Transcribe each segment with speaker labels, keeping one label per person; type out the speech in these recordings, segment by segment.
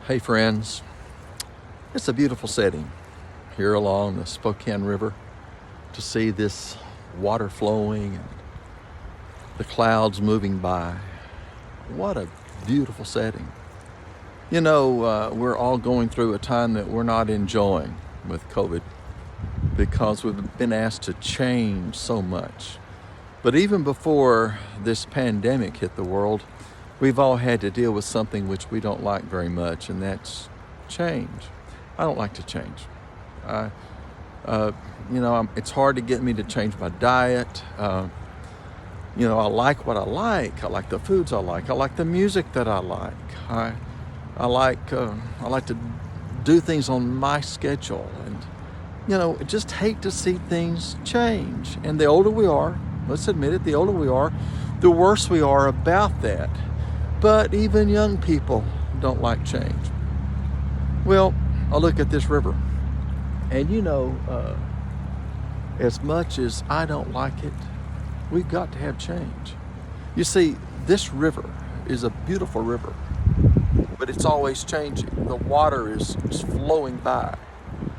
Speaker 1: Hey friends, it's a beautiful setting here along the Spokane River to see this water flowing and the clouds moving by. What a beautiful setting. You know, we're all going through a time that we're not enjoying with COVID because we've been asked to change so much. But even before this pandemic hit the world, we've all had to deal with something which we don't like very much, and that's change. I don't like to change. It's hard to get me to change my diet. I like what I like. I like the foods I like. I like the music that I like. I like to do things on my schedule, and I just hate to see things change. And the older we are, let's admit it, the older we are, the worse we are about that. But even young people don't like change. Well, I look at this river, and as much as I don't like it, we've got to have change. You see, this river is a beautiful river, but it's always changing. The water is flowing by.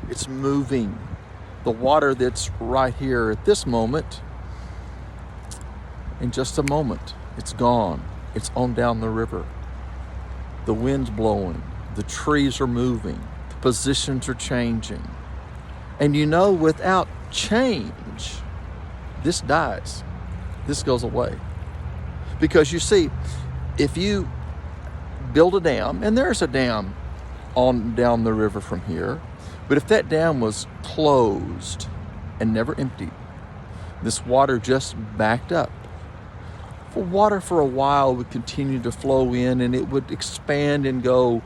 Speaker 1: It's moving. The water that's right here at this moment, in just a moment, it's gone. It's on down the river. The wind's blowing. The trees are moving. The positions are changing. And without change, this dies. This goes away. Because you see, if you build a dam, and there's a dam on down the river from here, but if that dam was closed and never emptied, this water just backed up. Water for a while would continue to flow in, and it would expand and go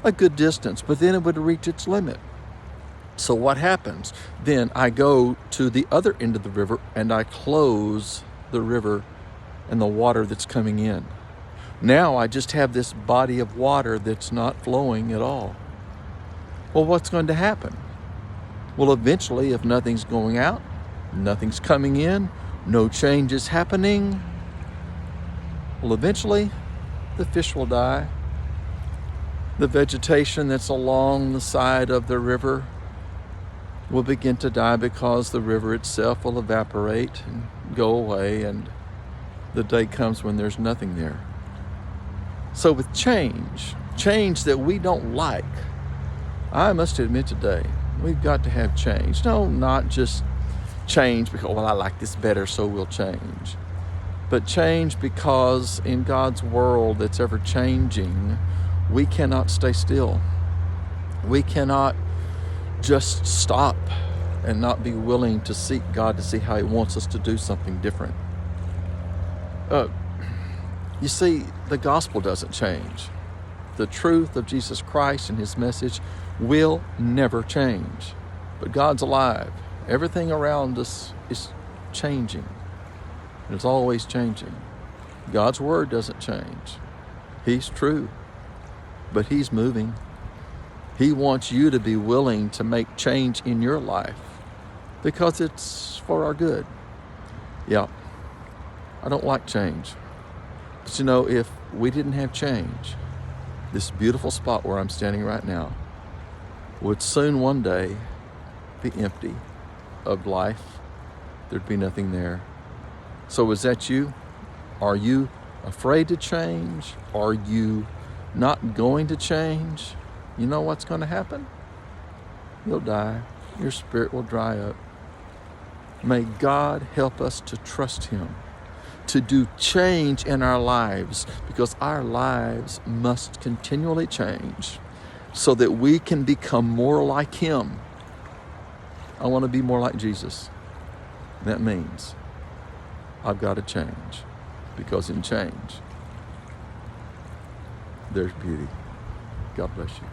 Speaker 1: a good distance, but then it would reach its limit. So what happens? Then I go to the other end of the river and I close the river and the water that's coming in. Now I just have this body of water that's not flowing at all. Well, what's going to happen? Well, eventually, if nothing's going out, nothing's coming in, no change is happening, well, eventually, the fish will die. The vegetation that's along the side of the river will begin to die because the river itself will evaporate and go away, and the day comes when there's nothing there. So with change that we don't like, I must admit today, we've got to have change. No, not just change because, I like this better, so we'll change. But change because in God's world that's ever changing, we cannot stay still. We cannot just stop and not be willing to seek God to see how He wants us to do something different. You see, the gospel doesn't change. The truth of Jesus Christ and His message will never change. But God's alive. Everything around us is changing. It's always changing. God's word doesn't change. He's true, but He's moving. He wants you to be willing to make change in your life because it's for our good. Yeah, I don't like change. But if we didn't have change, this beautiful spot where I'm standing right now would soon one day be empty of life. There'd be nothing there. So is that you? Are you afraid to change? Are you not going to change? You know what's going to happen? You'll die. Your spirit will dry up. May God help us to trust Him, to do change in our lives, because our lives must continually change so that we can become more like Him. I want to be more like Jesus. That means I've got to change, because in change, there's beauty. God bless you.